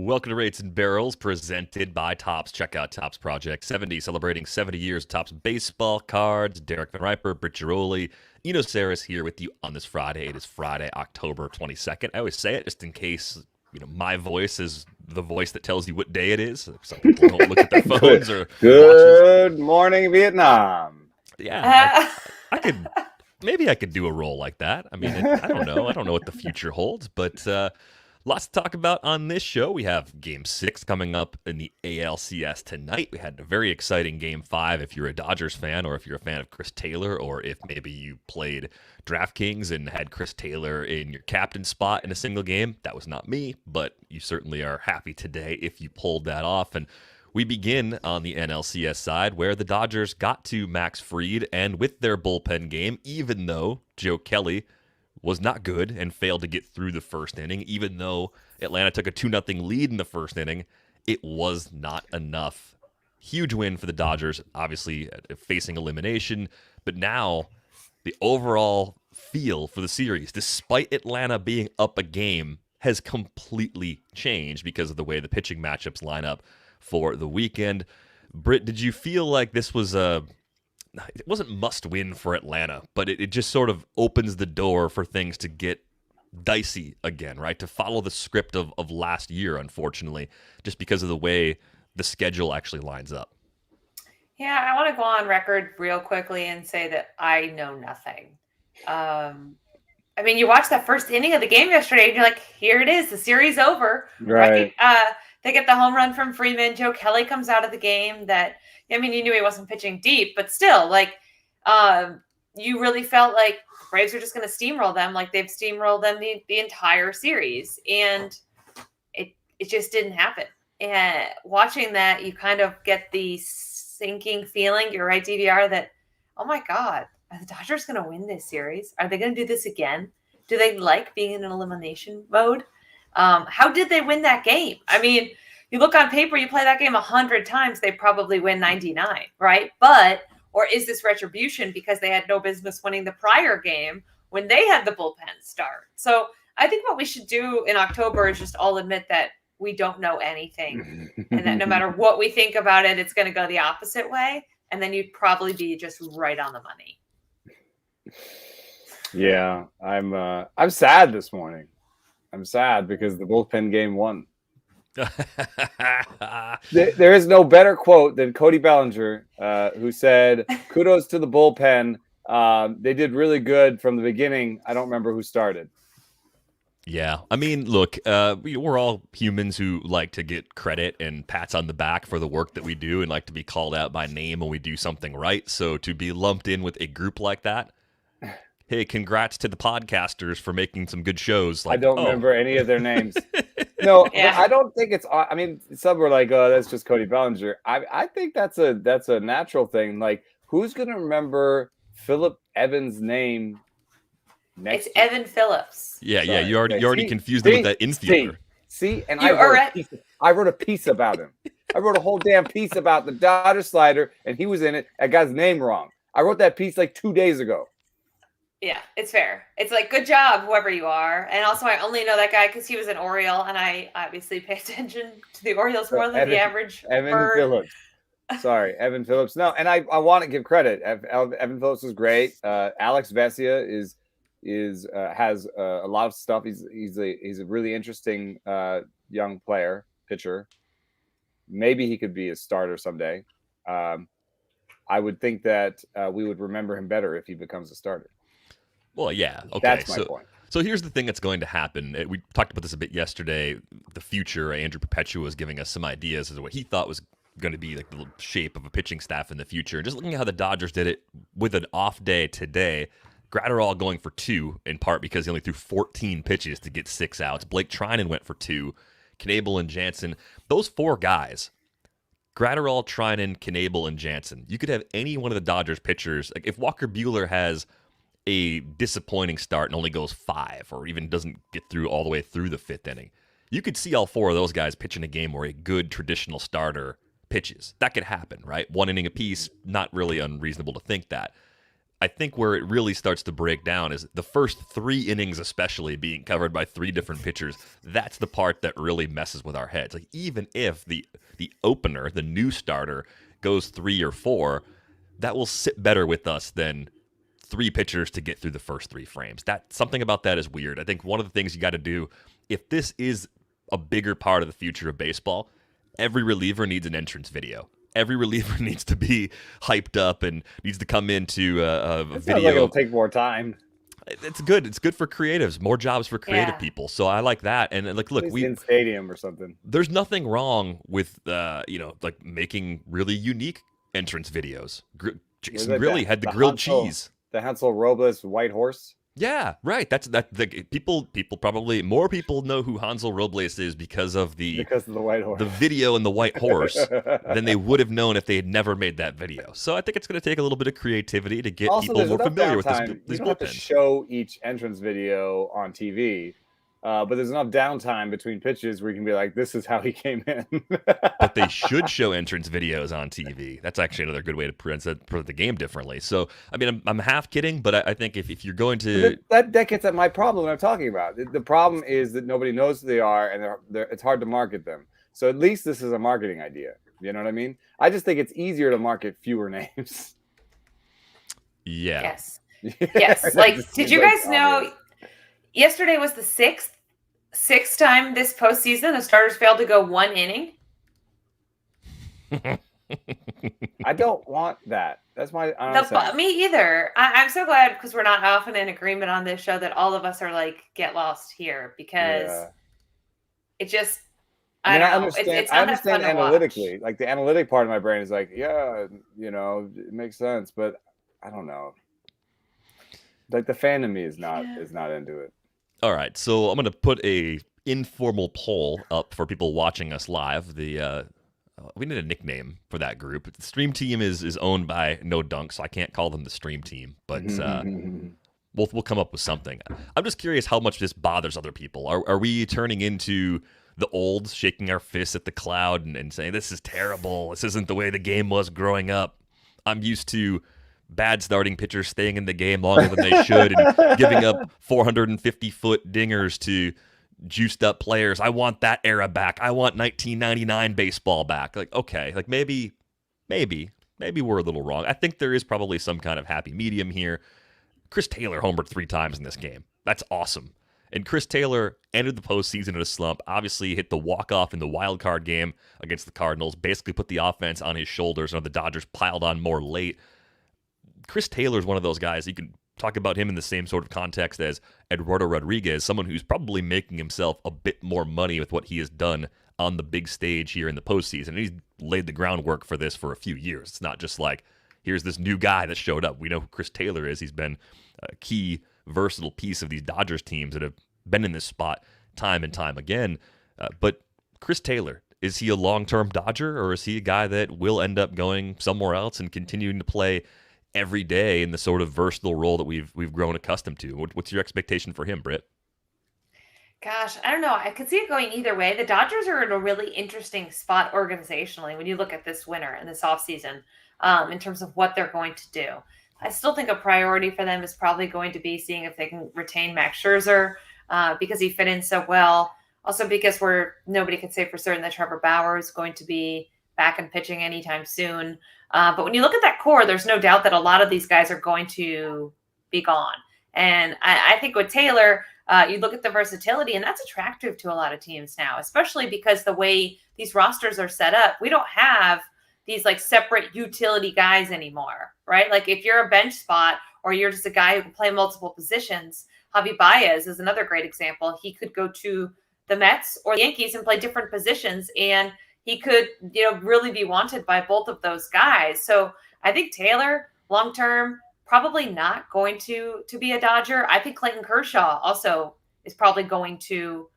Welcome to Rates and Barrels, presented by Topps. Check out Topps Project 70, celebrating 70 years of Topps baseball cards. Derek Van Riper, Britt DVR, Eno Saris here with you on this Friday. It is Friday, October 22nd. I always say it just in case, my voice is the voice that tells you what day it is. Some people don't look at their phones or Good morning, Vietnam. Yeah, I could. Maybe I could do a role like that. I mean, I don't know. I don't know what the future holds, but lots to talk about on this show. We have Game 6 coming up in the ALCS tonight. We had a very exciting Game 5 if you're a Dodgers fan or if you're a fan of Chris Taylor or if maybe you played DraftKings and had Chris Taylor in your captain spot in a single game. That was not me, but you certainly are happy today if you pulled that off. And we begin on the NLCS side where the Dodgers got to Max Fried and with their bullpen game, even though Joe Kelly was not good and failed to get through the first inning, even though Atlanta took a 2-0 lead in the first inning, it was not enough. Huge win for the Dodgers, obviously facing elimination, but now the overall feel for the series, despite Atlanta being up a game, has completely changed because of the way the pitching matchups line up for the weekend. Britt, did you feel like this was it wasn't must win for Atlanta, but it just sort of opens the door for things to get dicey again, right? To follow the script of last year, unfortunately, just because of the way the schedule actually lines up. Yeah, I want to go on record real quickly and say that I know nothing. I mean, you watched that first inning of the game yesterday and you're like, here it is, the series over. Right. They get the home run from Freeman. Joe Kelly comes out of the game you knew he wasn't pitching deep, but still, you really felt like Braves are just going to steamroll them like they've steamrolled them the entire series. And it just didn't happen. And watching that, you kind of get the sinking feeling, you're right, DVR, that, oh my God, are the Dodgers going to win this series? Are they going to do this again? Do they like being in an elimination mode? How did they win that game? I mean, you look on paper, you play that game 100 times, they probably win 99, right? Or is this retribution because they had no business winning the prior game when they had the bullpen start? So I think what we should do in October is just all admit that we don't know anything and that no matter what we think about it, it's going to go the opposite way. And then you'd probably be just right on the money. Yeah, I'm sad this morning. I'm sad because the bullpen game won. There is no better quote than Cody Bellinger, who said, kudos to the bullpen. They did really good from the beginning. I don't remember who started. Yeah, I mean, look, we're all humans who like to get credit and pats on the back for the work that we do and like to be called out by name when we do something right. So to be lumped in with a group like that, hey, congrats to the podcasters for making some good shows. I don't remember any of their names. No, yeah. I don't think it's. I mean, some were like, "Oh, that's just Cody Bellinger." I think that's a natural thing. Like, who's gonna remember Phillip Evans' name? It's Evan Phillips. Yeah, sorry. Yeah. You already confused him with that infielder. See, and I wrote a piece about him. I wrote a whole damn piece about the Dodger slider, and he was in it. I got his name wrong. I wrote that piece like 2 days ago. Yeah, it's fair. It's like, good job, whoever you are. And also, I only know that guy because he was an Oriole, and I obviously pay attention to the Orioles more than the average Evan bird. Phillips. Sorry, Evan Phillips. No, and I want to give credit. Evan Phillips is great. Alex Vesia has a lot of stuff. He's a really interesting young pitcher. Maybe he could be a starter someday. I would think that we would remember him better if he becomes a starter. Well, yeah. Okay. That's my point. So here's the thing that's going to happen. We talked about this a bit yesterday. The future, Andrew Perpetua was giving us some ideas as to what he thought was going to be like the shape of a pitching staff in the future. And just looking at how the Dodgers did it with an off day today, Gratterall going for 2, in part because he only threw 14 pitches to get 6 outs. Blake Trinan went for 2. Knebel and Jansen. Those 4 guys, Gratterall, Trinan, Knebel, and Jansen. You could have any one of the Dodgers pitchers. Like if Walker Buehler has a disappointing start and only goes 5 or even doesn't get through all the way through the 5th inning, you could see all 4 of those guys pitch in a game where a good traditional starter pitches. That could happen, right? 1 inning apiece, not really unreasonable to think that. I think where it really starts to break down is the first 3 innings, especially being covered by 3 different pitchers. That's the part that really messes with our heads. Like, even if the opener, the new starter, goes 3 or 4, that will sit better with us than 3 pitchers to get through the first 3 frames. That something about that is weird. I think one of the things you got to do, if this is a bigger part of the future of baseball, every reliever needs an entrance video. Every reliever needs to be hyped up and needs to come into a It sounds video. like it'll take more time. It's good. It's good for creatives. More jobs for creative people. So I like that. And like, look, we in stadium or something. There's nothing wrong with like making really unique entrance videos. Jason Grilli had the grilled cheese. The Hansel Robles White Horse. Yeah, right. That's the people probably more people know who Hansel Robles is because of the White Horse, the video and the White Horse than they would have known if they had never made that video. So I think it's going to take a little bit of creativity to get people more familiar with this. You don't have to show each entrance video on TV. But there's enough downtime between pitches where you can be like, this is how he came in. But they should show entrance videos on TV. That's actually another good way to present the game differently. So, I mean, I'm half kidding, but I think if you're going to... That gets at my problem I'm talking about. The problem is that nobody knows who they are, and it's hard to market them. So at least this is a marketing idea. You know what I mean? I just think it's easier to market fewer names. Yeah. Yes. Yes. Like, did you guys know... Yesterday was the sixth time this postseason the starters failed to go 1 inning. I don't want that. That's my me either. I'm so glad because we're not often in agreement on this show that all of us are like get lost here because it just I don't know. It's I understand analytically. Like the analytic part of my brain is like, yeah, you know, it makes sense, but I don't know. Like the fan in me is not into it. All right, so I'm going to put a informal poll up for people watching us live. The we need a nickname for that group. The stream team is owned by No Dunk, so I can't call them the stream team, but we'll come up with something. I'm just curious how much this bothers other people. Are we turning into the olds, shaking our fists at the cloud and saying, this is terrible, this isn't the way the game was growing up? I'm used to bad starting pitchers staying in the game longer than they should and giving up 450-foot dingers to juiced up players. I want that era back. I want 1999 baseball back. Like, okay, like maybe we're a little wrong. I think there is probably some kind of happy medium here. Chris Taylor homered 3 times in this game. That's awesome. And Chris Taylor ended the postseason in a slump. Obviously hit the walk-off in the wild card game against the Cardinals, basically put the offense on his shoulders, and the Dodgers piled on more late. Chris Taylor is one of those guys. You can talk about him in the same sort of context as Eduardo Rodriguez, someone who's probably making himself a bit more money with what he has done on the big stage here in the postseason. And he's laid the groundwork for this for a few years. It's not just like, here's this new guy that showed up. We know who Chris Taylor is. He's been a key, versatile piece of these Dodgers teams that have been in this spot time and time again. But Chris Taylor, is he a long-term Dodger, or is he a guy that will end up going somewhere else and continuing to play every day in the sort of versatile role that we've grown accustomed to? What's your expectation for him, Britt? Gosh, I don't know. I could see it going either way. The Dodgers are in a really interesting spot organizationally when you look at this winter and this offseason in terms of what they're going to do. I still think a priority for them is probably going to be seeing if they can retain Max Scherzer because he fit in so well. Also because nobody could say for certain that Trevor Bauer is going to be back and pitching anytime soon. But when you look at that core, there's no doubt that a lot of these guys are going to be gone. And I think with Taylor, you look at the versatility, and that's attractive to a lot of teams now, especially because the way these rosters are set up, we don't have these like separate utility guys anymore, right? Like if you're a bench spot or you're just a guy who can play multiple positions, Javi Baez is another great example. He could go to the Mets or the Yankees and play different positions, and he could, really be wanted by both of those guys. So I think Taylor, long-term, probably not going to be a Dodger. I think Clayton Kershaw also is probably going to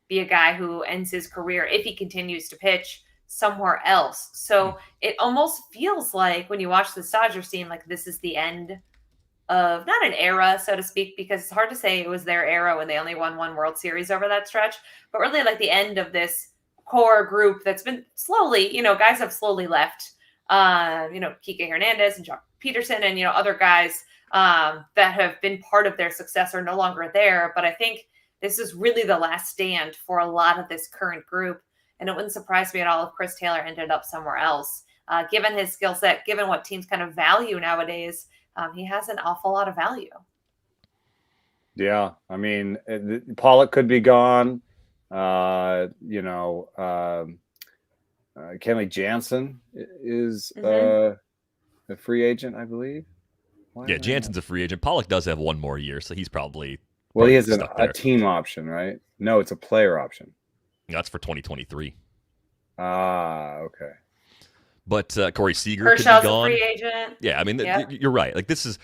be a guy who ends his career, if he continues to pitch, somewhere else. So it almost feels like when you watch the Dodgers team, like this is the end of not an era, so to speak, because it's hard to say it was their era when they only won 1 World Series over that stretch, but really like the end of this core group that's been slowly, guys have slowly left, Kike Hernandez and Jock Peterson and, other guys that have been part of their success are no longer there. But I think this is really the last stand for a lot of this current group. And it wouldn't surprise me at all if Chris Taylor ended up somewhere else. Given his skill set, given what teams kind of value nowadays, he has an awful lot of value. Yeah, I mean, Pollock could be gone. Kenley Jansen is a free agent, I believe. Jansen's a free agent. Pollock does have one more year, so he's probably he has a team option, right? No, it's a player option. That's for 2023. Okay. But Corey Seager Kershaw's could be gone. A free agent. Yeah, I mean, you're right. Like this is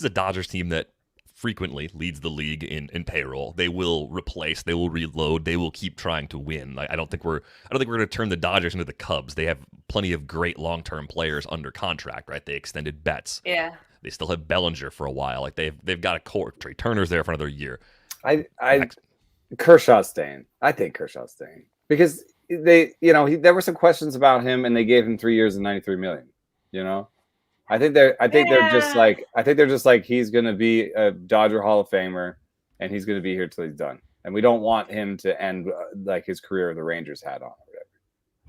a Dodgers team that frequently leads the league in payroll. They will replace, they will reload, they will keep trying to win. Like, I don't think we're going to turn the Dodgers into the Cubs. They have plenty of great long-term players under contract, right? They extended Betts. Yeah. They still have Bellinger for a while. Like they've got a core. Trey Turner's there for another year. Kershaw's staying. I think Kershaw's staying because there were some questions about him, and they gave him 3 years and $93 million. I think they're just like he's going to be a Dodger Hall of Famer, and he's going to be here till he's done. And we don't want him to end like his career the Rangers had on. Or whatever.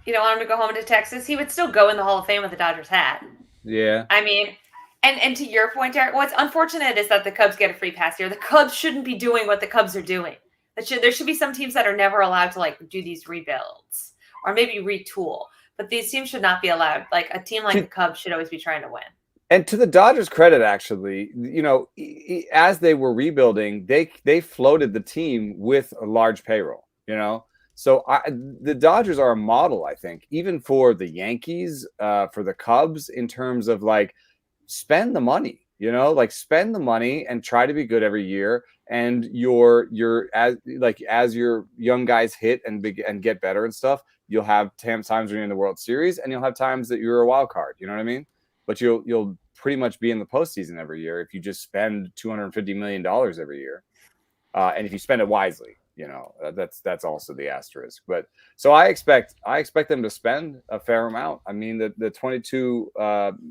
You don't want him to go home to Texas. He would still go in the Hall of Fame with the Dodgers hat. Yeah. I mean, and to your point, Derek, what's unfortunate is that the Cubs get a free pass here. The Cubs shouldn't be doing what the Cubs are doing. There should be some teams that are never allowed to like do these rebuilds or maybe retool. But these teams should not be allowed. Like a team like the Cubs should always be trying to win. And to the Dodgers' credit, actually, as they were rebuilding, they floated the team with a large payroll. So the Dodgers are a model, I think, even for the Yankees, for the Cubs, in terms of like spend the money. Spend the money and try to be good every year. And as your young guys hit and get better and stuff, you'll have times when you're in the World Series, and you'll have times that you're a wild card. You know what I mean? But you'll pretty much be in the postseason every year if you just spend $250 million every year, and if you spend it wisely. That's also the asterisk. But so I expect them to spend a fair amount. I mean, the 22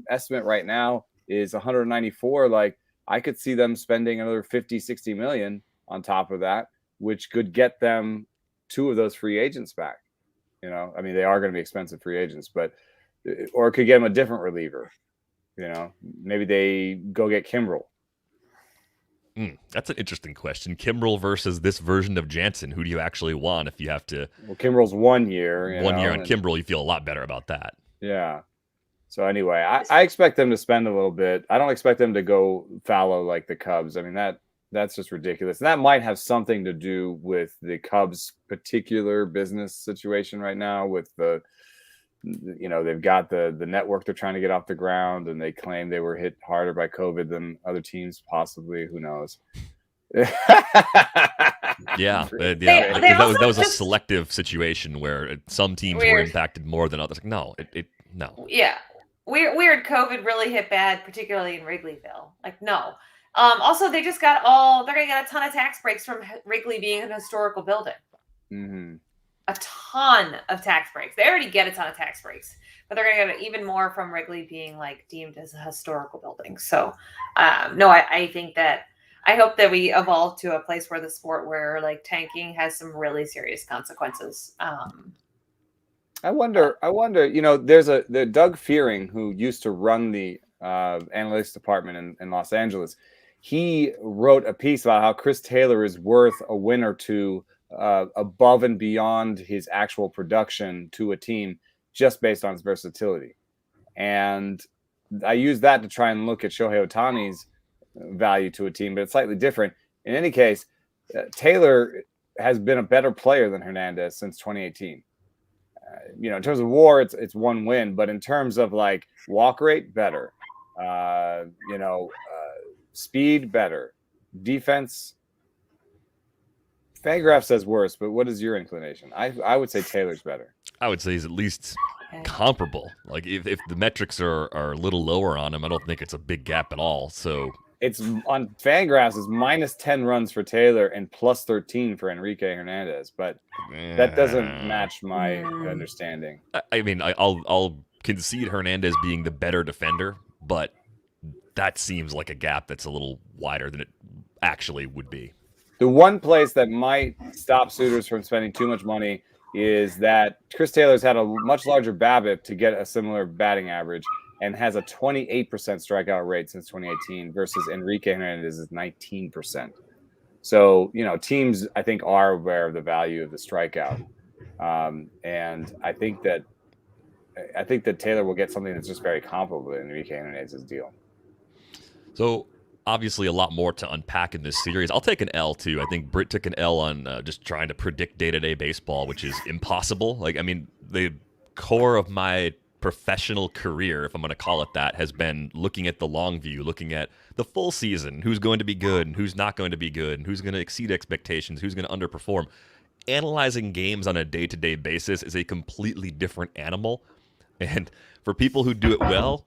estimate right now is 194. Like I could see them spending another 50-60 million on top of that, which could get them 2 of those free agents back. I mean, they are going to be expensive free agents, or it could get them a different reliever. Maybe they go get Kimbrel. That's an interesting question. Kimbrel versus this version of Jansen. Who do you actually want if you have to? Well, Kimbrel's 1 year. 1 year on Kimbrel, you feel a lot better about that. Yeah. So anyway, I expect them to spend a little bit. I don't expect them to go fallow like the Cubs. I mean, that's just ridiculous. And that might have something to do with the Cubs' particular business situation right now with they've got the network they're trying to get off the ground, and they claim they were hit harder by COVID than other teams, possibly. Who knows? Yeah. That was a selective situation where some teams were impacted more than others. No. Yeah. Weird COVID really hit bad, particularly in Wrigleyville. Like, no. Also, they're going to get a ton of tax breaks from Wrigley being an historical building. Mm-hmm. A ton of tax breaks. They already get a ton of tax breaks, but they're going to get even more from Wrigley being like deemed as a historical building. So, no, I think that I hope that we evolve to a place where the sport where like tanking has some really serious consequences. I wonder, there's the Doug Fearing, who used to run the analytics department in Los Angeles. He wrote a piece about how Chris Taylor is worth a win or two above and beyond his actual production to a team just based on his versatility. And I use that to try and look at Shohei Ohtani's value to a team, but it's slightly different. In any case, Taylor has been a better player than Hernandez since 2018. In terms of WAR, it's 1 win, but in terms of like walk rate, better. Speed, better. Defense, Fangraph says worse, but what is your inclination? I would say Taylor's better. I would say he's at least comparable. Like if the metrics are a little lower on him, I don't think it's a big gap at all. So it's on Fangraphs is -10 runs for Taylor and +13 for Enrique Hernandez, but that doesn't match my understanding. I mean, I'll concede Hernandez being the better defender, but that seems like a gap that's a little wider than it actually would be. The one place that might stop suitors from spending too much money is that Chris Taylor's had a much larger BABIP to get a similar batting average and has a 28% strikeout rate since 2018 versus Enrique Hernandez's 19%. So, teams, I think, are aware of the value of the strikeout. And I think that Taylor will get something that's just very comparable to Enrique Hernandez's deal. So, obviously, a lot more to unpack in this series. I'll take an L, too. I think Britt took an L on just trying to predict day-to-day baseball, which is impossible. The core of my professional career, if I'm going to call it that, has been looking at the long view, looking at the full season, who's going to be good and who's not going to be good, and who's going to exceed expectations, who's going to underperform. Analyzing games on a day-to-day basis is a completely different animal. And for people who do it well,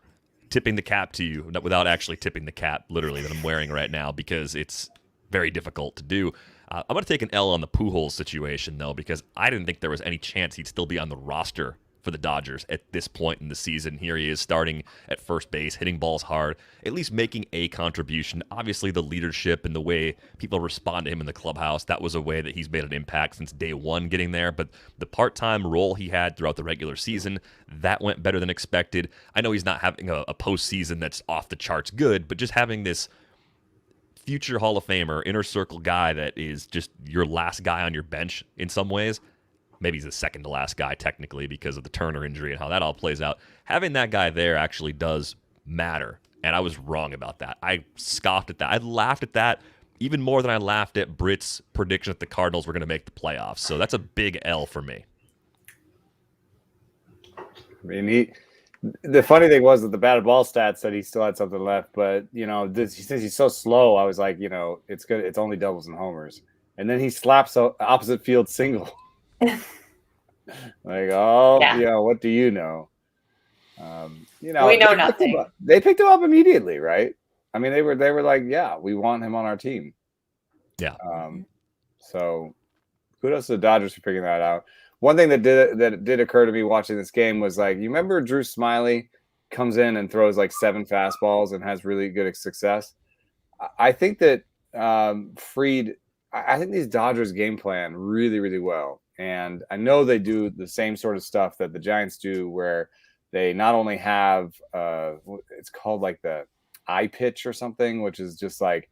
tipping the cap to you, without actually tipping the cap, literally, that I'm wearing right now, because it's very difficult to do. I'm going to take an L on the Pujols situation, though, because I didn't think there was any chance he'd still be on the roster for the Dodgers at this point in the season. Here he is starting at first base, hitting balls hard, at least making a contribution. Obviously, the leadership and the way people respond to him in the clubhouse, that was a way that he's made an impact since day one getting there. But the part-time role he had throughout the regular season, that went better than expected. I know he's not having a postseason that's off the charts good, but just having this future Hall of Famer, inner circle guy that is just your last guy on your bench in some ways. Maybe he's the second to last guy technically because of the Turner injury and how that all plays out. Having that guy there actually does matter. And I was wrong about that. I scoffed at that. I laughed at that even more than I laughed at Britt's prediction that the Cardinals were going to make the playoffs. So that's a big L for me. I mean, the funny thing was that the batted ball stats said he still had something left, but since he's so slow, I was like, it's good. It's only doubles and homers. And then he slaps a opposite field single. What do you know? We know nothing. They picked him up immediately, right? I mean, they were like, yeah, we want him on our team. Yeah. So kudos to the Dodgers for figuring that out. One thing that did occur to me watching this game was like, you remember Drew Smyly comes in and throws like 7 fastballs and has really good success. I think that Fried. I think these Dodgers game plan really, really well. And I know they do the same sort of stuff that the Giants do, where they not only have it's called like the iPitch or something, which is just like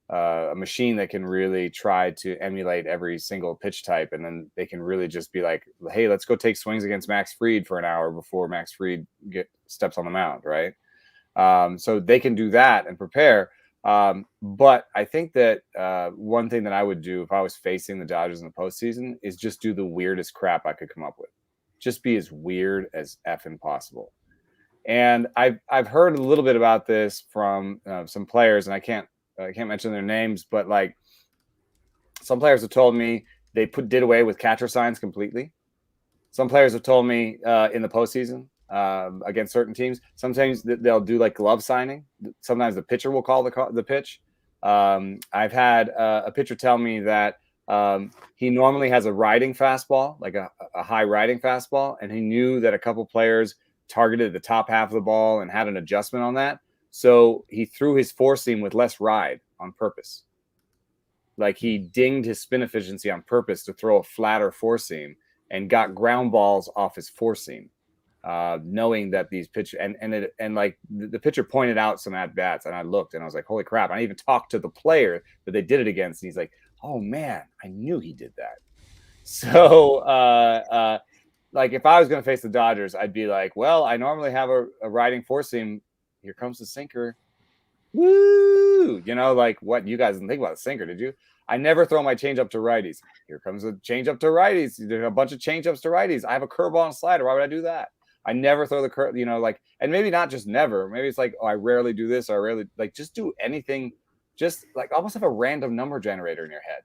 a machine that can really try to emulate every single pitch type. And then they can really just be like, hey, let's go take swings against Max Fried for an hour before Max Fried steps on the mound, right? So they can do that and prepare. But I think that one thing that I would do if I was facing the Dodgers in the postseason is just do the weirdest crap I could come up with. Just be as weird as effing possible. And I've heard a little bit about this from some players, and I can't mention their names, but like some players have told me they did away with catcher signs completely. Some players have told me in the postseason against certain teams, sometimes they'll do like glove signing. Sometimes the pitcher will call the pitch. I've had a pitcher tell me that he normally has a riding fastball, like a high riding fastball, and he knew that a couple players targeted the top half of the ball and had an adjustment on that. So he threw his four seam with less ride on purpose. Like he dinged his spin efficiency on purpose to throw a flatter four seam and got ground balls off his four seam. Knowing that these pitch and like the pitcher pointed out some at bats, and I looked and I was like, holy crap. I even talked to the player that they did it against, and he's like, oh man, I knew he did that. So like if I was going to face the Dodgers, I'd be like, well, I normally have a riding four seam. Here comes the sinker. Woo! Like what? You guys didn't think about the sinker, did you? I never throw my changeup to righties. Here comes a changeup to righties. There's a bunch of changeups to righties. I have a curveball and a slider. Why would I do that? I never throw the curve, and maybe not just never. Maybe it's like, oh, I rarely do this. Or I rarely just do anything. Just like almost have a random number generator in your head.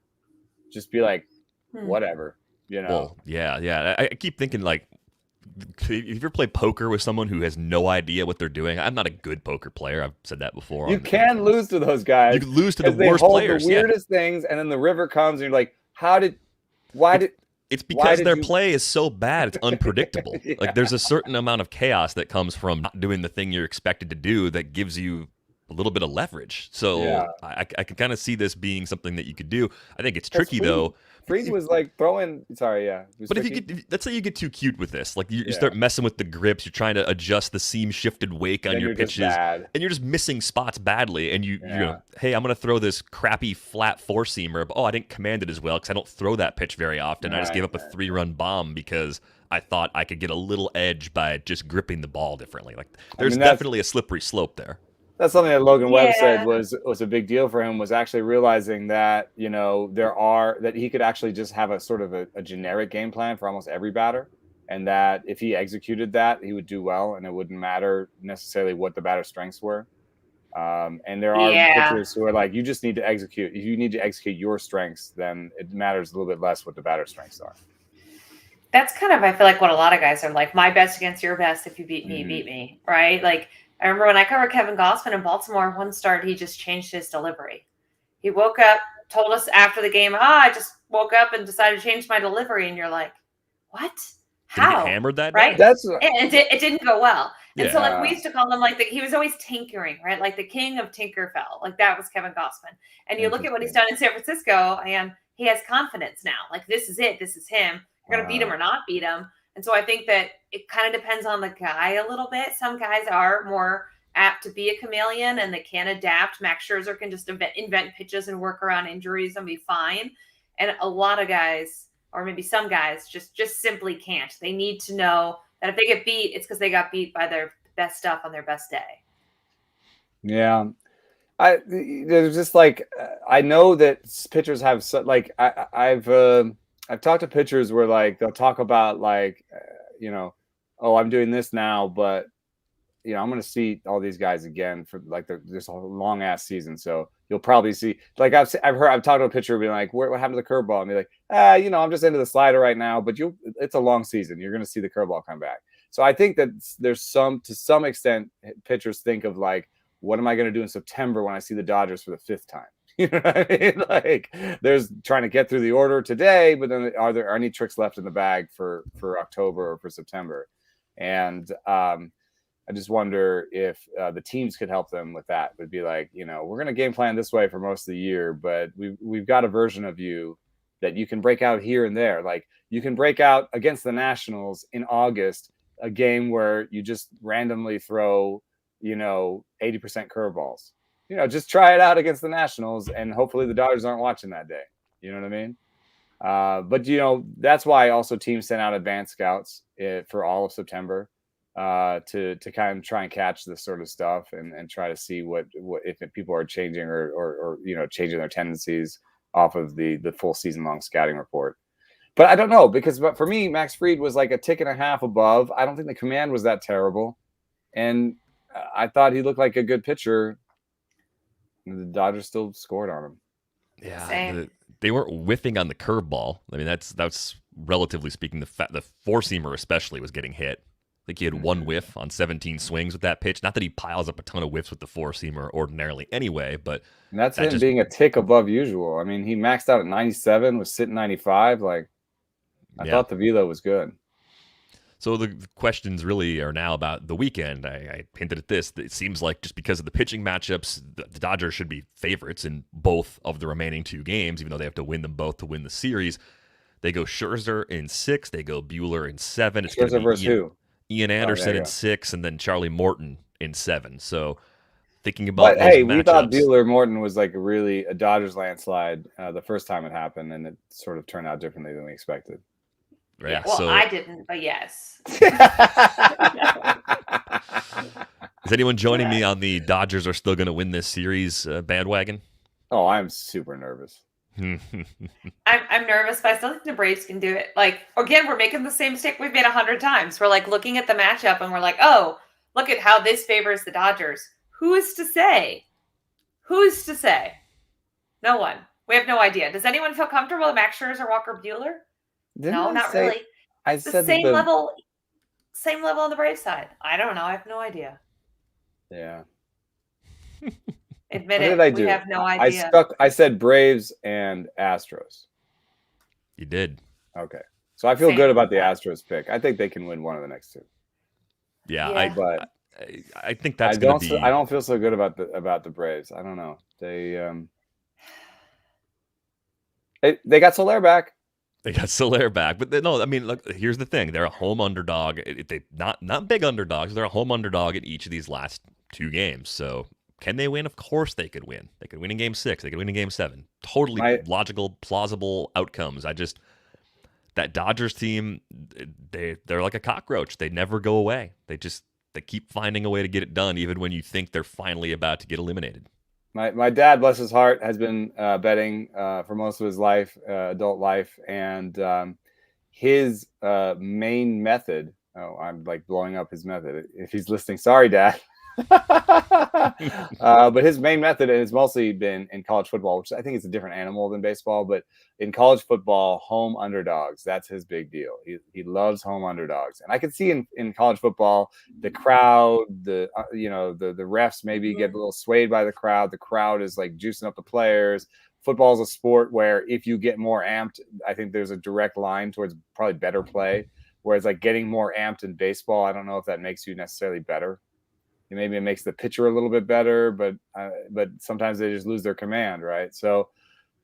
Just be like, whatever, Well, yeah. I keep thinking like, if you ever play poker with someone who has no idea what they're doing, I'm not a good poker player. I've said that before. You can lose to those guys. You can lose to the worst they hold players. The weirdest things, and then the river comes, and you're like, It's because their play is so bad, it's unpredictable. Yeah. Like there's a certain amount of chaos that comes from not doing the thing you're expected to do that gives you a little bit of leverage. So Yeah. I can kind of see this being something that you could do. I think it's That's tricky Fried. though. Fried was like throwing. Sorry, yeah. But if you let's say you get too cute with this, like you Yeah. start messing with the grips, you're trying to adjust the seam shifted wake on Then your you're just pitches, bad. and you're just missing spots badly. And you Yeah. know, hey, I'm gonna throw this crappy flat four seamer, but I didn't command it as well because I don't throw that pitch very often. I just gave up a 3-run bomb because I thought I could get a little edge by just gripping the ball differently. Like there's definitely a slippery slope there. That's something that Logan Webb said Yeah. was a big deal for him, was actually realizing that, you know, that he could actually just have a sort of a generic game plan for almost every batter. And that if he executed that, he would do well, and it wouldn't matter necessarily what the batter's strengths were. And there are pitchers who are like, you just need to execute. If you need to execute your strengths, then it matters a little bit less what the batter's strengths are. That's kind of, I feel like, what a lot of guys are like, my best against your best. If you beat me, beat me, right? Like, I remember when I covered Kevin Gossman in Baltimore, one start, he just changed his delivery. He woke up, told us after the game, I just woke up and decided to change my delivery. And you're like, what? How? Did he get hammered that right? day? It didn't go well. And so, like, we Yeah. used to call him, like, he was always tinkering, right? Like the king of Tinkerfell. Like, that was Kevin Gossman. And you look at what he's done in San Francisco, and he has confidence now. Like, this is it. This is him. You're going to beat him or not beat him. And so I think that it kind of depends on the guy a little bit. Some guys are more apt to be a chameleon and they can adapt. Max Scherzer can just invent pitches and work around injuries and be fine. And a lot of guys, or maybe some guys, just simply can't. They need to know that if they get beat, it's because they got beat by their best stuff on their best day. Yeah. There's just like, I know that pitchers have I've talked to pitchers where like they'll talk about like, you know, oh, I'm doing this now, but you know, I'm going to see all these guys again for like this long ass season. So you'll probably see, like I've talked to a pitcher being like, what happened to the curveball? And be like, you know, I'm just into the slider right now, but it's a long season. You're going to see the curveball come back. So I think that there's to some extent, pitchers think of like, what am I going to do in September when I see the Dodgers for the 5th time? You know what I mean? Like, there's trying to get through the order today, but then are there any tricks left in the bag for October or for September? And I just wonder if the teams could help them with that. Would be like, you know, we're going to game plan this way for most of the year, but we've got a version of you that you can break out here and there. Like, you can break out against the Nationals in August, a game where you just randomly throw, you know, 80% curveballs. You know, just try it out against the Nationals, and hopefully the Dodgers aren't watching that day. You know what I mean? But, you know, that's why also teams send out advanced scouts for all of September to kind of try and catch this sort of stuff and try to see what if people are changing or you know, changing their tendencies off of the full season long scouting report. But I don't know, because for me, Max Fried was like a tick and a half above. I don't think the command was that terrible, and I thought he looked like a good pitcher. The Dodgers still scored on him. Yeah, they weren't whiffing on the curveball. I mean, that's relatively speaking, the four seamer especially was getting hit. I think he had one whiff on 17 swings with that pitch. Not that he piles up a ton of whiffs with the four seamer ordinarily anyway, but and that's him being a tick above usual. I mean, he maxed out at 97, was sitting 95. Like, I thought the velo was good. So the questions really are now about the weekend. I hinted at this. It seems like just because of the pitching matchups, the Dodgers should be favorites in both of the remaining 2 games, even though they have to win them both to win the series. They go Scherzer in 6. They go Buehler in 7. It's Scherzer versus who? Ian Anderson in 6, and then Charlie Morton in 7. So thinking about those matchups, we thought Buehler Morton was like a Dodgers landslide the first time it happened, and it sort of turned out differently than we expected. Yeah, well, so I didn't, but yes. Is anyone joining me on the Dodgers are still going to win this series bandwagon? Oh, I'm super nervous. I'm nervous, but I still think the Braves can do it. Like, again, we're making the same mistake we've made 100 times. We're like looking at the matchup and we're like, oh, look at how this favors the Dodgers. Who is to say? Who's to say? No one. We have no idea. Does anyone feel comfortable with Max Scherzer or Walker Buehler? No, not really. I it's said the same level on the Braves side. I don't know. I have no idea. Yeah. Admit what it. Did I do? We have no idea. I said Braves and Astros. You did. Okay. So I feel good about the Astros pick. I think they can win one of the next 2. Yeah. I think that's going to be. I don't feel so good about the Braves. I don't know. They got Soler back. They got Soler back, but no. I mean, look. Here's the thing: they're a home underdog. They not big underdogs. They're a home underdog in each of these last 2 games. So can they win? Of course they could win. They could win in Game 6. They could win in Game 7. Totally logical, plausible outcomes. That Dodgers team, they're like a cockroach. They never go away. They keep finding a way to get it done, even when you think they're finally about to get eliminated. My dad, bless his heart, has been betting for most of his life, adult life, and his main method. Oh, I'm like blowing up his method. If he's listening, sorry, Dad. But his main method, and it's mostly been in college football, which I think is a different animal than baseball. But in college football, home underdogs, that's his big deal. He loves home underdogs, and I can see in college football the crowd, the refs maybe get a little swayed by the crowd. The crowd is like juicing up the players. Football is a sport where if you get more amped, I think there's a direct line towards probably better play. Whereas like getting more amped in baseball, I don't know if that makes you necessarily better. Maybe it makes the pitcher a little bit better, but sometimes they just lose their command, right? So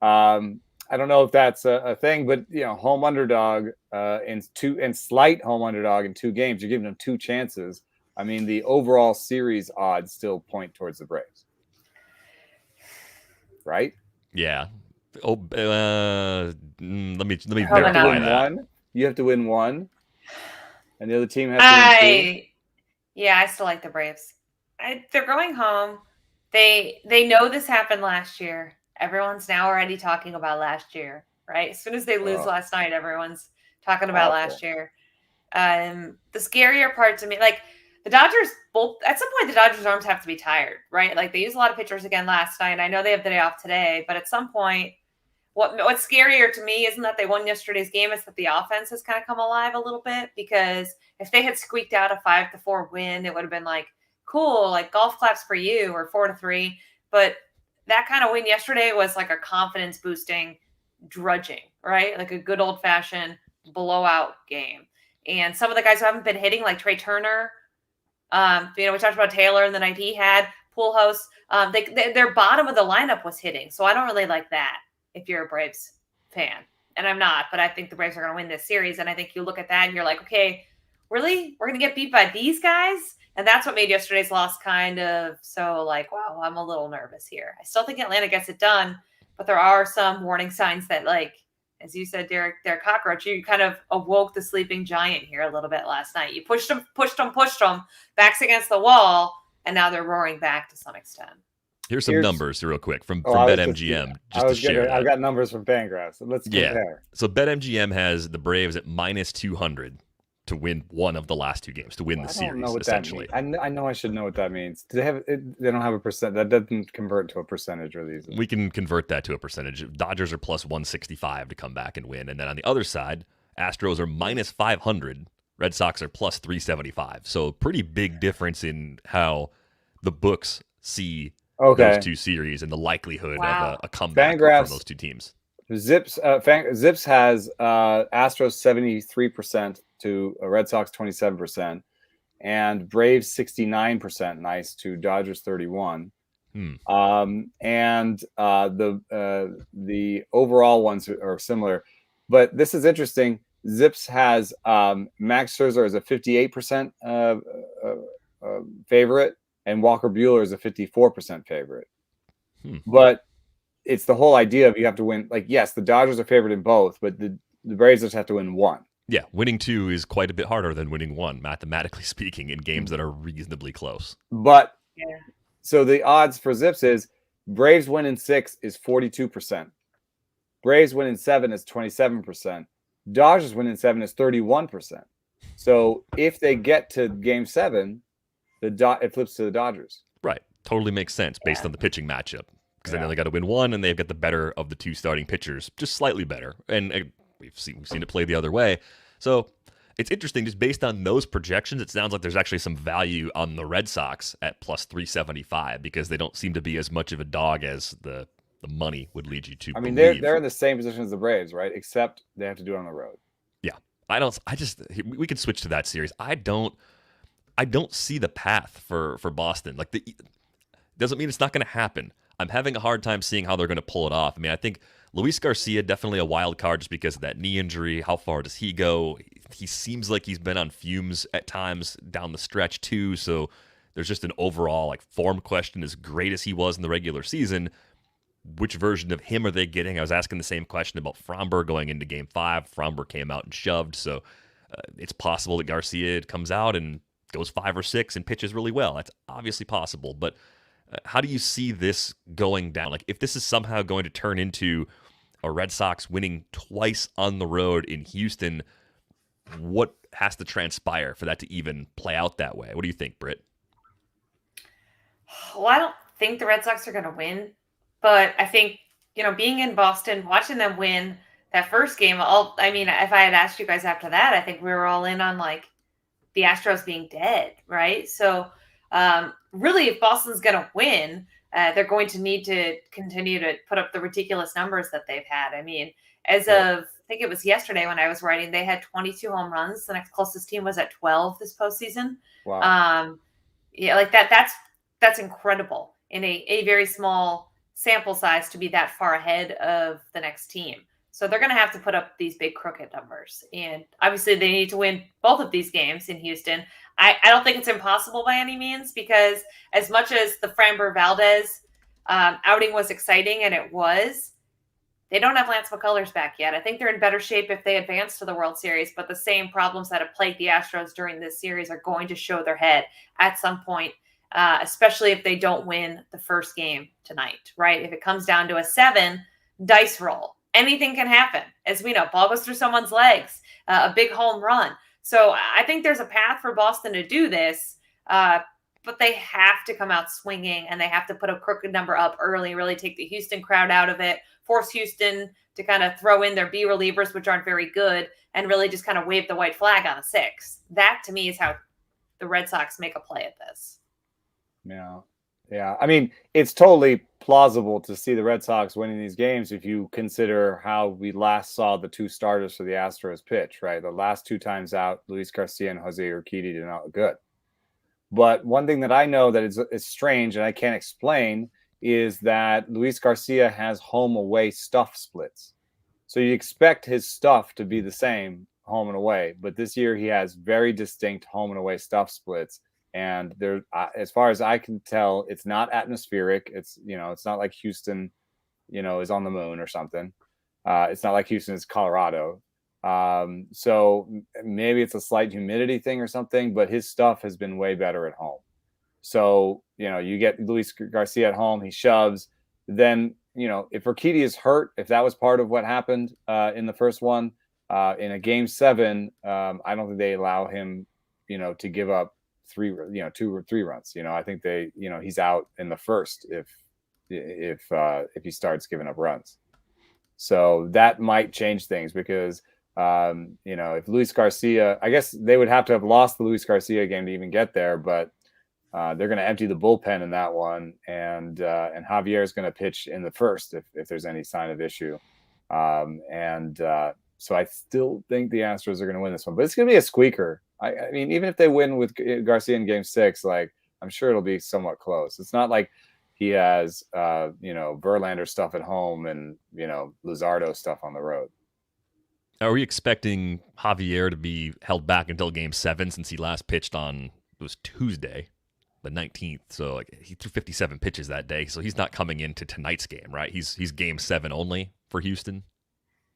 I don't know if that's a thing, but home underdog and slight home underdog in 2 games, you're giving them 2 chances. I mean, the overall series odds still point towards the Braves, right? Yeah. Oh, let me verify that. You have to win 1, and the other team has to win 2. Yeah, I still like the Braves. They're going home. They know this happened last year. Everyone's now already talking about last year, right? As soon as they lose last night, everyone's talking about last year. The scarier part to me, like the Dodgers, at some point the Dodgers' arms have to be tired, right? Like they used a lot of pitchers again last night. I know they have the day off today, but at some point, what's scarier to me isn't that they won yesterday's game, it's that the offense has kind of come alive a little bit, because if they had squeaked out a 5-4 win, it would have been like, cool, like golf claps for you, or 4-3. But that kind of win yesterday was like a confidence boosting drudging, right? Like a good old fashioned blowout game. And some of the guys who haven't been hitting, like Trey Turner, we talked about Taylor and the night he had, Pujols, their bottom of the lineup was hitting. So I don't really like that if you're a Braves fan. And I'm not, but I think the Braves are going to win this series. And I think you look at that and you're like, okay, really? We're going to get beat by these guys? And that's what made yesterday's loss kind of so like, wow, I'm a little nervous here. I still think Atlanta gets it done, but there are some warning signs that, like, as you said, Derek, they're cockroach. You kind of awoke the sleeping giant here a little bit last night. You pushed them, backs against the wall, and now they're roaring back to some extent. Here's some numbers real quick from BetMGM. Just to share that. I've got numbers from Fangraphs. So let's compare. So BetMGM has the Braves at -200 to win one of the last 2 games, to win the series, essentially. I know I should know what that means. Do they have it? They don't have a percent. That doesn't convert to a percentage, or these. We can convert that to a percentage. Dodgers are +165 to come back and win. And then on the other side, Astros are -500. Red Sox are +375. So pretty big difference in how the books see those 2 series and the likelihood of a comeback from those 2 teams. Zips has Astros 73% to Red Sox 27%, and Braves 69%. Nice to Dodgers 31. And the overall ones are similar, but this is interesting. Zips has Max Scherzer as a 58% favorite, and Walker Buehler is a 54% favorite. But it's the whole idea of you have to win. Like, yes, the Dodgers are favored in both, but the Braves just have to win 1. Yeah, winning 2 is quite a bit harder than winning 1, mathematically speaking, in games that are reasonably close. But so the odds for Zips is Braves win in 6 is 42%. Braves win in 7 is 27%. Dodgers win in 7 is 31%. So if they get to Game 7, it flips to the Dodgers. Right. Totally makes sense based on the pitching matchup. Because then they got to win 1, and they've got the better of the 2 starting pitchers, just slightly better. And we've seen it play the other way. So it's interesting, just based on those projections, it sounds like there's actually some value on the Red Sox at +375, because they don't seem to be as much of a dog as the money would lead you to. I mean, they're in the same position as the Braves, right? Except they have to do it on the road. Yeah. We can switch to that series. I I don't see the path for Boston. Like, doesn't mean it's not going to happen. I'm having a hard time seeing how they're going to pull it off. I mean, I think Luis Garcia, definitely a wild card just because of that knee injury. How far does he go? He seems like he's been on fumes at times down the stretch too. So there's just an overall like form question. As great as he was in the regular season, which version of him are they getting? I was asking the same question about Fromber going into Game 5. Fromber came out and shoved. So it's possible that Garcia comes out and goes 5 or 6 and pitches really well. That's obviously possible. But how do you see this going down? Like, if this is somehow going to turn into a Red Sox winning twice on the road in Houston, what has to transpire for that to even play out that way? What do you think, Britt? Well, I don't think the Red Sox are going to win, but I think, being in Boston, watching them win that first game, if I had asked you guys after that, I think we were all in on like the Astros being dead, right? So really, if Boston's going to win, they're going to need to continue to put up the ridiculous numbers that they've had. I mean, I think it was yesterday when I was writing, they had 22 home runs. The next closest team was at 12 this postseason. Wow. Like that's incredible in a very small sample size to be that far ahead of the next team. So they're going to have to put up these big crooked numbers. And obviously they need to win both of these games in Houston. I don't think it's impossible by any means, because as much as the Framber Valdez outing was exciting, and it was, they don't have Lance McCullers back yet. I think they're in better shape if they advance to the World Series, but the same problems that have plagued the Astros during this series are going to show their head at some point, especially if they don't win the first game tonight, right? If it comes down to a 7 dice roll, anything can happen. As we know, ball goes through someone's legs, a big home run. So I think there's a path for Boston to do this, but they have to come out swinging, and they have to put a crooked number up early, really take the Houston crowd out of it, force Houston to kind of throw in their B relievers, which aren't very good, and really just kind of wave the white flag on a 6. That, to me, is how the Red Sox make a play at this. Yeah. I mean, it's totally plausible to see the Red Sox winning these games if you consider how we last saw the 2 starters for the Astros pitch, right? The last 2 times out, Luis Garcia and Jose Urquidy did not look good. But one thing that I know that is strange and I can't explain is that Luis Garcia has home-away stuff splits. So you expect his stuff to be the same home and away, but this year he has very distinct home and away stuff splits. And there, as far as I can tell, it's not atmospheric. It's, it's not like Houston, is on the moon or something. It's not like Houston is Colorado. So maybe it's a slight humidity thing or something, but his stuff has been way better at home. So, you get Luis Garcia at home, he shoves. Then, if Urquidy is hurt, if that was part of what happened in the first one, in a Game 7, I don't think they allow him, to give up 2 or 3 runs. I think he's out in the first if he starts giving up runs. So that might change things because if Luis Garcia, I guess they would have to have lost the Luis Garcia game to even get there, but they're going to empty the bullpen in that one, and Javier is going to pitch in the first if there's any sign of issue. So I still think the Astros are going to win this one, but it's going to be a squeaker. I mean, even if they win with Garcia in Game 6, like, I'm sure it'll be somewhat close. It's not like he has, Verlander stuff at home and, Luzardo stuff on the road. Are we expecting Javier to be held back until Game 7 since he last pitched on, it was Tuesday, the 19th? So like, he threw 57 pitches that day, so he's not coming into tonight's game, right? He's Game 7 only for Houston.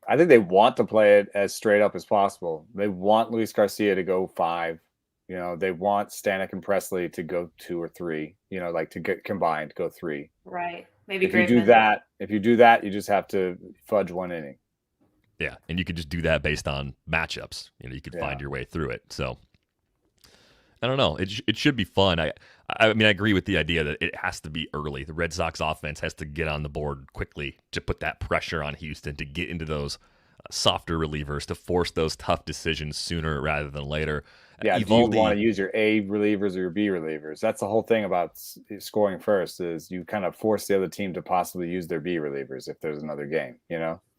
I think they want to play it as straight up as possible. They want Luis Garcia to go 5. They want Stanek and Presley to go 2 or 3. Like to get combined, go 3. Right. Maybe if you do that, you just have to fudge 1 inning. Yeah, and you could just do that based on matchups. You could find your way through it. So I don't know. It should be fun. I mean, I agree with the idea that it has to be early. The Red Sox offense has to get on the board quickly to put that pressure on Houston, to get into those softer relievers, to force those tough decisions sooner rather than later. Yeah, do you want to use your A relievers or your B relievers? That's the whole thing about scoring first, is you kind of force the other team to possibly use their B relievers if there's another game,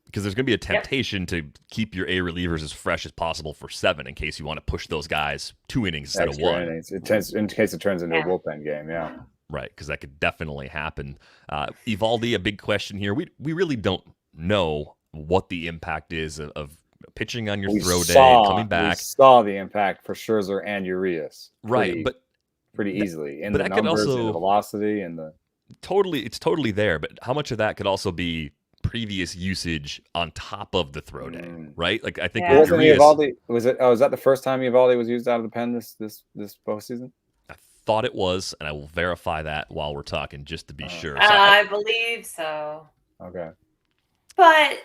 because there's going to be a temptation to keep your A relievers as fresh as possible for 7 in case you want to push those guys 2 innings instead of 1. Innings. In case it turns into a bullpen game, yeah. Right, because that could definitely happen. Evaldi, a big question here. We really don't know what the impact is of pitching on your throw day and coming back. We saw the impact for Scherzer and Urias. Right, but pretty easily in but the that could numbers also, and the velocity and the it's totally there. But how much of that could also be previous usage on top of the throw day, right? Like I think wasn't Evaldi, was that the first time Evaldi was used out of the pen this postseason? I thought it was, and I will verify that while we're talking just to be sure. So I believe so. Okay, but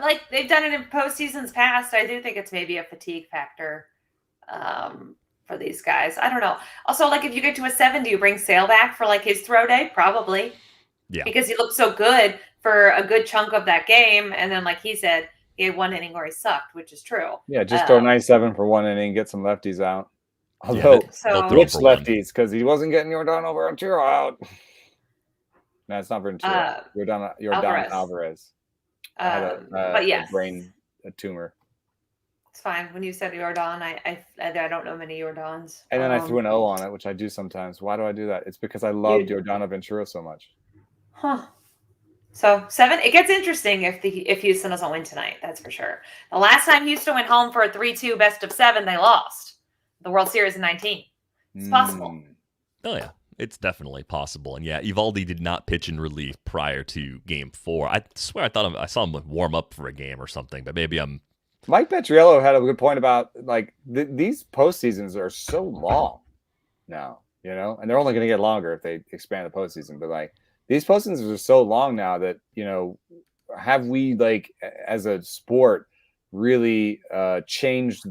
like they've done it in postseasons past. I do think it's maybe a fatigue factor for these guys. I don't know. Also, like if you get to a 7, do you bring Sale back for like his throw day? Probably. Yeah. Because he looked so good for a good chunk of that game, and then like he said, he had 1 inning where he sucked, which is true. Yeah, just go 9-7 for 1 inning, get some lefties out. yeah, Although which lefties? Because he wasn't getting Yordan Ventura out. No, it's not Ventura. Yordan Alvarez. But yes, a tumor. It's fine. When you said Yordan, I don't know many Yordans. And then I threw an O on it, which I do sometimes. Why do I do that? It's because I loved Yordan Ventura so much. Huh. So 7, it gets interesting if Houston doesn't win tonight. That's for sure. The last time Houston went home for a 3-2 best of 7, they lost the World Series in 19. It's possible. Oh yeah, it's definitely possible. And yeah, Evaldi did not pitch in relief prior to Game 4. I swear I saw him warm up for a game or something, but maybe I'm. Mike Petriello had a good point about like these postseasons are so long now, and they're only going to get longer if they expand the postseason. But like these postseasons are so long now that have we like as a sport really changed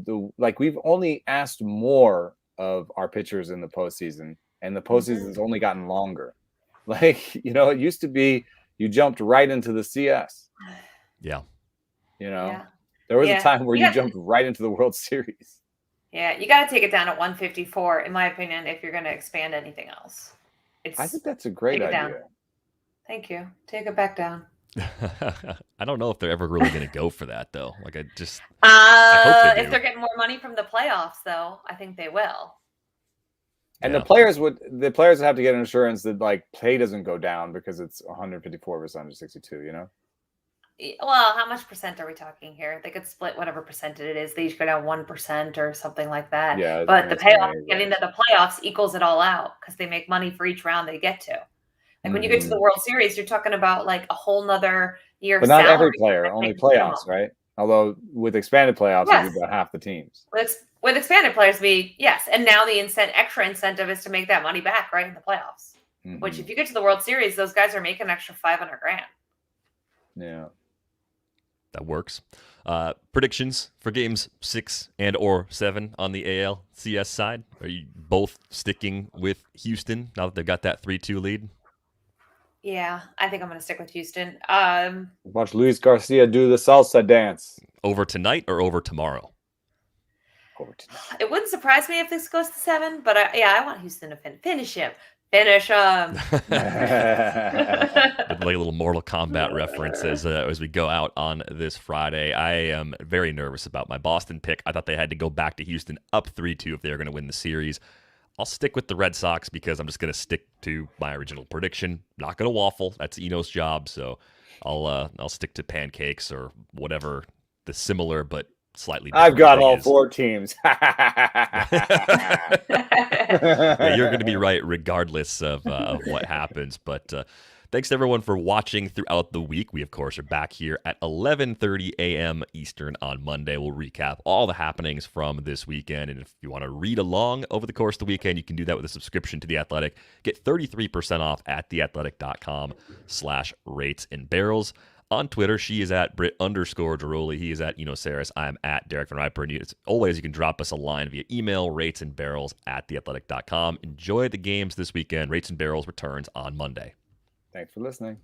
we've only asked more of our pitchers in the postseason, and the postseason has only gotten longer. Like it used to be you jumped right into the CS. Yeah. Yeah. There was a time where you jumped right into the World Series. Yeah, you got to take it down at 154, in my opinion, if you're going to expand anything else. I think that's a great idea. Down. Thank you. Take it back down. I don't know if they're ever really going to go for that, though. Like, I hope if they're getting more money from the playoffs, though, I think they will. And the players would have to get insurance that like play doesn't go down because it's 154 versus 162. Well, how much percent are we talking here? They could split whatever percentage it is. They each go down 1% or something like that. Yeah, but the payoff getting to the playoffs equals it all out because they make money for each round they get to. Like when you get to the World Series, you're talking about like a whole nother year. But not every player, only playoffs, right? Although with expanded playoffs, it'd be about half the teams. With expanded players, yes. And now the extra incentive is to make that money back right in the playoffs. Which, if you get to the World Series, those guys are making an extra $500,000. Yeah. That works. Predictions for games 6 and or 7 on the ALCS side. Are you both sticking with Houston now that they've got that 3-2 lead? Yeah, I think I'm going to stick with Houston. Watch Luis Garcia do the salsa dance. Over tonight or over tomorrow? Over tonight. It wouldn't surprise me if this goes to 7, but I want Houston to finish him. Finish him. Like a little Mortal Kombat reference as we go out on this Friday. I am very nervous about my Boston pick. I thought they had to go back to Houston up 3-2 if they were going to win the series. I'll stick with the Red Sox because I'm just going to stick to my original prediction. Not going to waffle. That's Eno's job. So I'll stick to pancakes or whatever the similar but slightly different I've got all is. 4 teams. Yeah, you're going to be right regardless of what happens. But thanks to everyone for watching throughout the week. We, of course, are back here at 11:30 a.m. Eastern on Monday. We'll recap all the happenings from this weekend. And if you want to read along over the course of the weekend, you can do that with a subscription to The Athletic. Get 33% off at theathletic.com/ratesandbarrels. On Twitter, she is at Britt_Deroli. He is at Eno Saris. I am at Derek Van Riper. And as always, you can drop us a line via email, ratesandbarrels@theathletic.com. Enjoy the games this weekend. Rates and Barrels returns on Monday. Thanks for listening.